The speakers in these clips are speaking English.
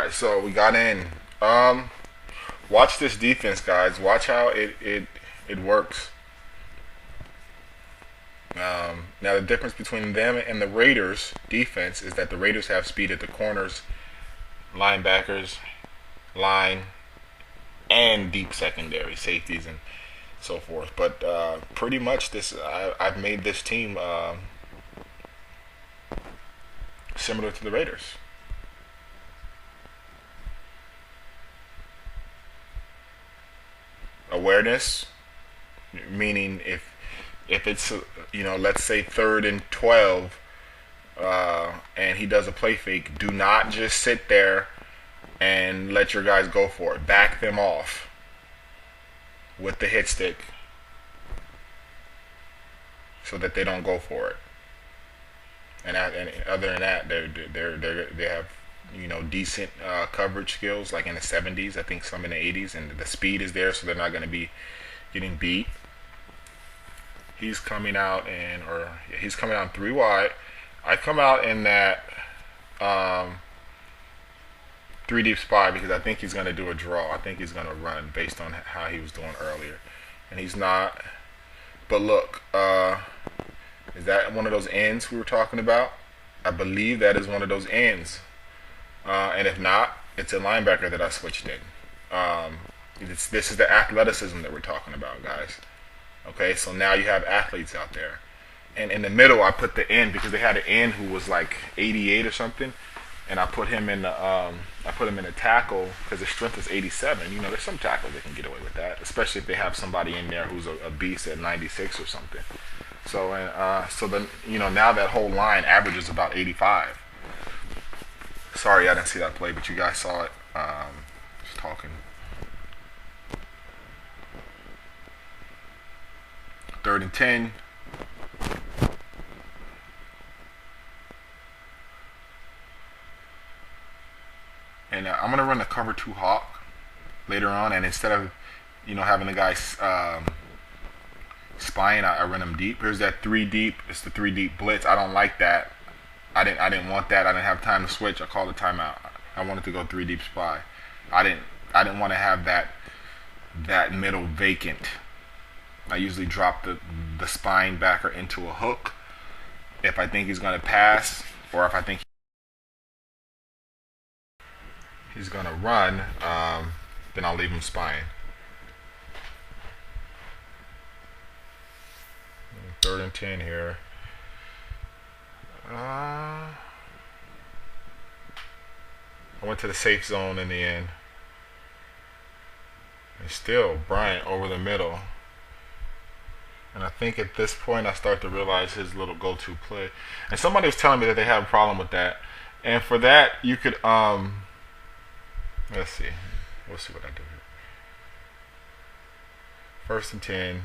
right, so we got in. Watch this defense, guys. Watch how it works. Now the difference between them and the Raiders defense is that the Raiders have speed at the corners, linebackers, line, and deep secondary safeties and so forth. But pretty much I've made this team similar to the Raiders. Awareness, meaning if it's let's say 3rd and 12, and he does a play fake, do not just sit there and let your guys go for it. Back them off with the hit stick so that they don't go for it. And other than that, they have decent coverage skills, like in the 70s. I think some in the 80s, and the speed is there, so they're not going to be getting beat. He's coming out he's coming out 3 wide. I come out in that 3 deep spy because I think he's going to do a draw. I think he's going to run based on how he was doing earlier, and he's not. But look, is that one of those ends we were talking about? I believe that is one of those ends. And if not, it's a linebacker that I switched in. This is the athleticism that we're talking about, guys. Okay, so now you have athletes out there. And in the middle, I put the end because they had an end who was like 88 or something, and I put him in the tackle because his strength is 87. There's some tackles that can get away with that, especially if they have somebody in there who's a beast at 96 or something. So then now that whole line averages about 85. Sorry, I didn't see that play, but you guys saw it. Just talking. 3rd and 10. And I'm gonna run the cover 2 hawk later on, and instead of having the guys spying, I run them deep. Here's that 3 deep. It's the 3 deep blitz. I don't like that. I didn't want that. I didn't have time to switch. I called a timeout. I wanted to go 3 deep spy. I didn't want to have that middle vacant. I usually drop the spine backer into a hook if I think he's gonna pass, or if I think he's gonna run, then I'll leave him spying. 3rd and 10 here. I went to the safe zone in the end. And still, Bryant over the middle. And I think at this point I start to realize his little go-to play. And somebody was telling me that they have a problem with that. And for that, you could, let's see. We'll see what I do here. 1st and 10.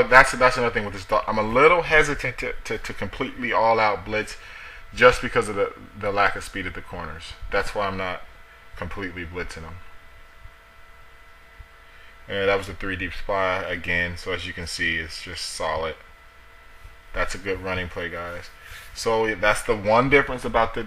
That's another thing with this dog. I'm a little hesitant to completely all-out blitz just because of the lack of speed at the corners. That's why I'm not completely blitzing them. And that was a 3 deep spy again. So as you can see, it's just solid. That's a good running play, guys. So that's the one difference about the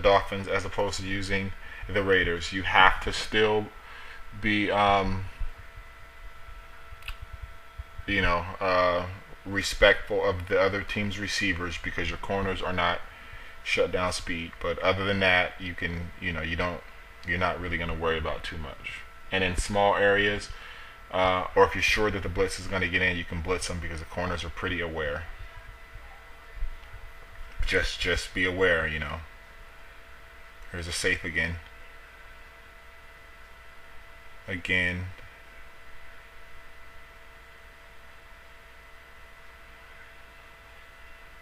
Dolphins as opposed to using the Raiders. You have to still be respectful of the other team's receivers because your corners are not shut down speed. But other than that, you're not really going to worry about too much. And in small areas, or if you're sure that the blitz is going to get in, you can blitz them because the corners are pretty aware. Just be aware, Here's a safe again.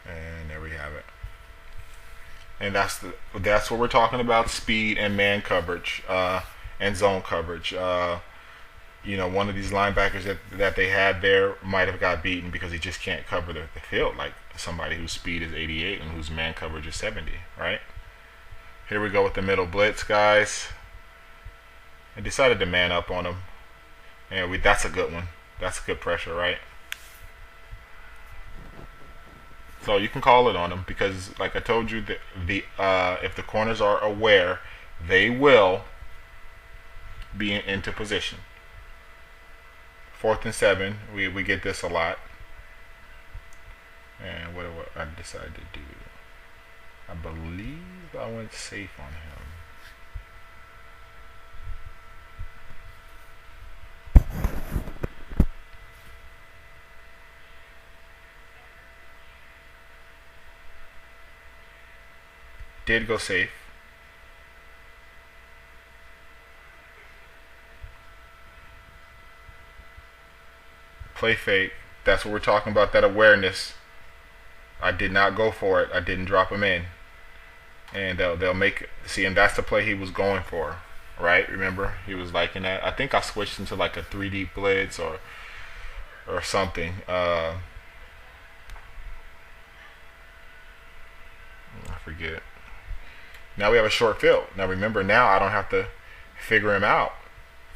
And there we have it. And that's what we're talking about: speed and man coverage, and zone coverage. One of these linebackers that they had there might have got beaten because he just can't cover the field like somebody whose speed is 88 and whose man coverage is 70. Right? Here we go with the middle blitz, guys. I decided to man up on him. And that's a good one. That's good pressure, right? So you can call it on them because, like I told you, the if the corners are aware, they will be into position. 4th and 7, we get this a lot. And what do I decided to do? I believe I went safe on him. Did go safe. Play fake. That's what we're talking about, that awareness. I did not go for it. I didn't drop him in. And they'll make, see, and that's the play he was going for, right? Remember, he was liking that. I think I switched into like a 3D blitz or something. I forget. Now we have a short field. Now remember, now I don't have to figure him out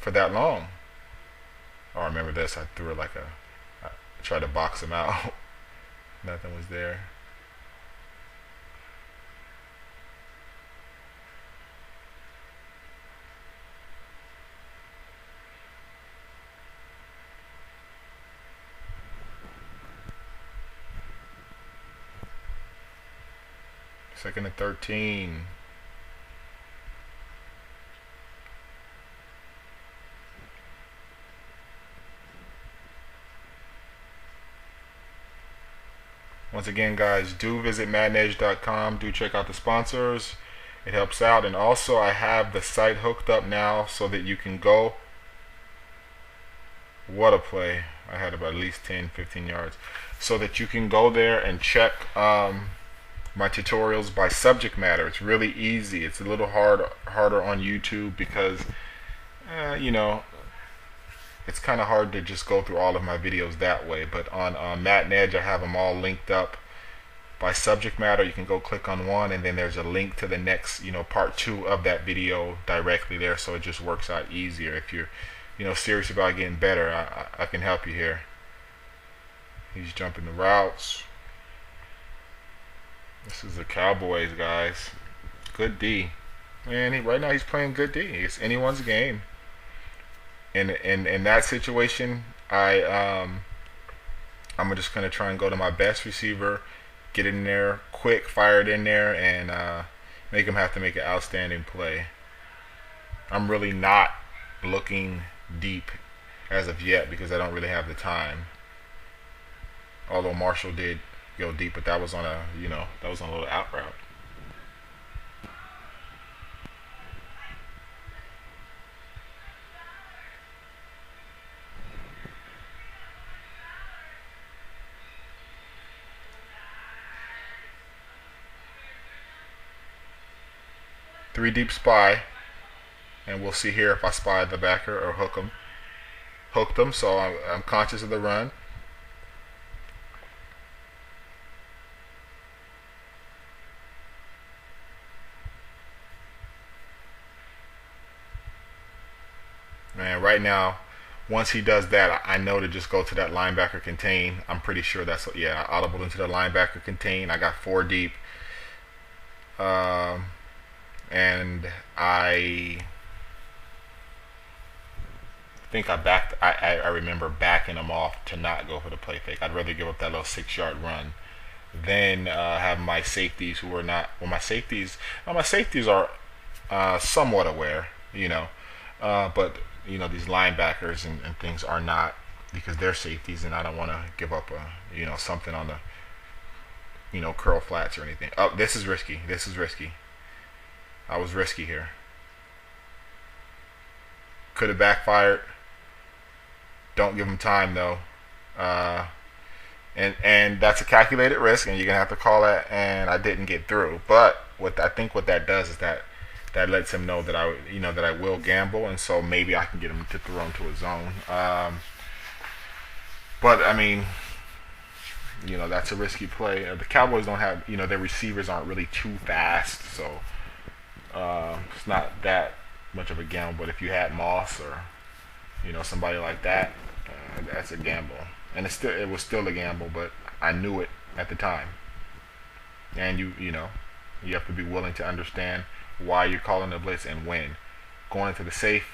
for that long. Oh, remember this. I threw it like I tried to box him out. Nothing was there. Second and 13. Once again, guys, do visit Maddenedge.com. Do check out the sponsors. It helps out. And also, I have the site hooked up now so that you can go. What a play. I had about at least 10, 15 yards. So that you can go there and check my tutorials by subject matter. It's really easy. It's a little harder on YouTube because, you know, it's kind of hard to just go through all of my videos that way. But on Maddenedge, I have them all linked up by subject matter. You can go click on one, and then there's a link to the next, you know, part 2 of that video directly there. So it just works out easier. If you're, you know, serious about getting better, I can help you here. He's jumping the routes. This is the Cowboys, guys. Good D. And right now he's playing good D. It's anyone's game. In that situation, I'm just gonna try and go to my best receiver, get in there quick, fire it in there, and make him have to make an outstanding play. I'm really not looking deep as of yet because I don't really have the time. Although Marshall did go deep, but that was on a, you know, that was on a little out route. Three deep spy, and we'll see here if I spy the backer or hooked him. So I'm conscious of the run. Man, right now, once he does that, I know to just go to that linebacker contain. I'm pretty sure that's, yeah, I audible into the linebacker contain. I got 4 deep. And I think I remember backing him off to not go for the play fake. I'd rather give up that little 6-yard run than have my safeties who are not, well, my safeties are somewhat aware, you know, but you know, these linebackers and things are not, because they're safeties, and I don't want to give up you know, something on the, you know, curl flats or anything. Oh, this is risky. This is risky. I was risky here. Could have backfired. Don't give him time though. And that's a calculated risk, and you're gonna have to call that. And I didn't get through. But what I think what that does is that lets him know that I will gamble, and so maybe I can get him to throw into a zone. But I mean, you know, that's a risky play. The Cowboys don't have, you know, their receivers aren't really too fast, so it's not that much of a gamble. But if you had Moss or somebody like that, that's a gamble. And it was still a gamble, but I knew it at the time. And you have to be willing to understand why you're calling the blitz and when. Going into the safe.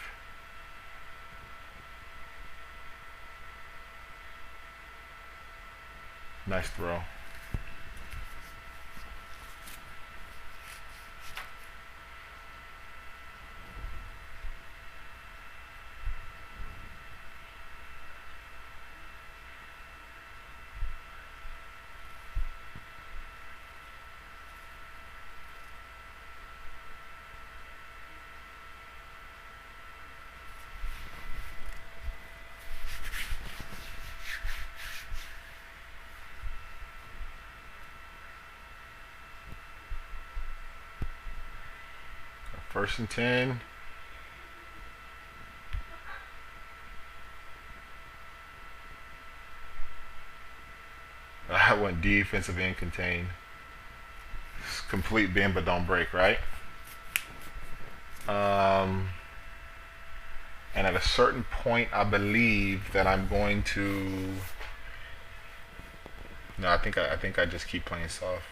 Nice throw. First and 10. I went defensive end contain. Complete bend but don't break, right? And at a certain point, I believe that I'm going to. No, I think I just keep playing soft.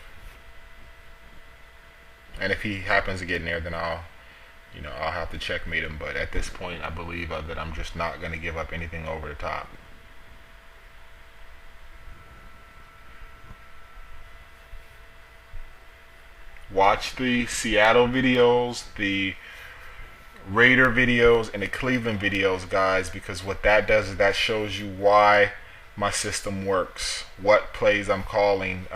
And if he happens to get in there, then I'll have to checkmate him. But at this point, I believe that I'm just not going to give up anything over the top. Watch the Seattle videos, the Raider videos, and the Cleveland videos, guys, because what that does is that shows you why my system works, what plays I'm calling.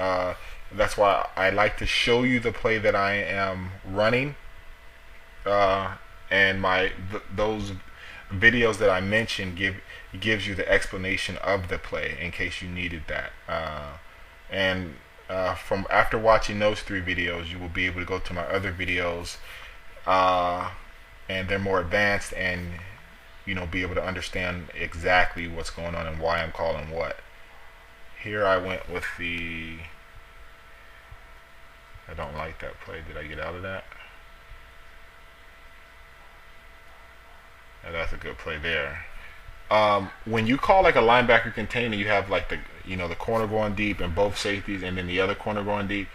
That's why I like to show you the play that I am running, and those videos that I mentioned gives you the explanation of the play in case you needed that. And from after watching those 3 videos, you will be able to go to my other videos, and they're more advanced, and be able to understand exactly what's going on and why I'm calling what. Here I went with the. I don't like that play. Did I get out of that? Yeah, that's a good play there. When you call like a linebacker container, you have like the corner going deep and both safeties, and then the other corner going deep.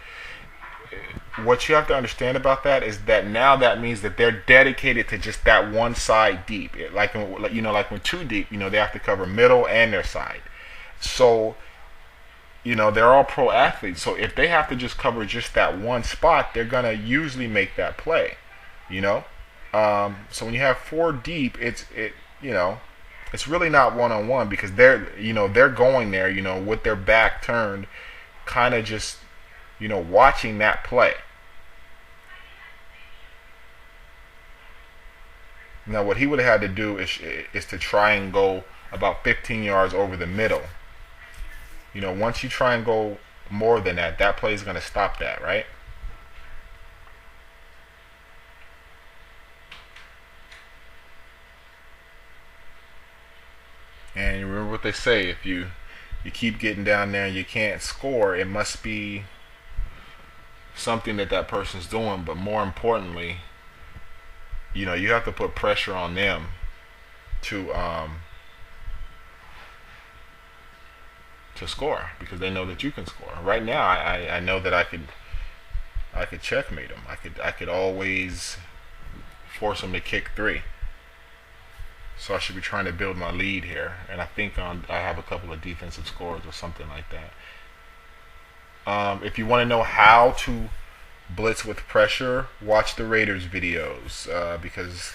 What you have to understand about that is that now that means that they're dedicated to just that one side deep. Like when 2 deep, they have to cover middle and their side. So they're all pro athletes. So if they have to just cover just that one spot, they're gonna usually make that play. So when you have 4 deep, it's really not one-on-one because they're going there, with their back turned, kind of just, watching that play. Now what he would have had to do is to try and go about 15 yards over the middle. Once you try and go more than that, that play is going to stop that, right? And you remember what they say, if you keep getting down there and you can't score, it must be something that person's doing. But more importantly, you have to put pressure on them to score, because they know that you can score. Right now, I know that I could checkmate them. I could always force them to kick 3. So I should be trying to build my lead here, and I think I have a couple of defensive scores or something like that. If you want to know how to blitz with pressure, watch the Raiders videos, because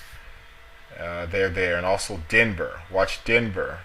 they're there, and also Denver. Watch Denver.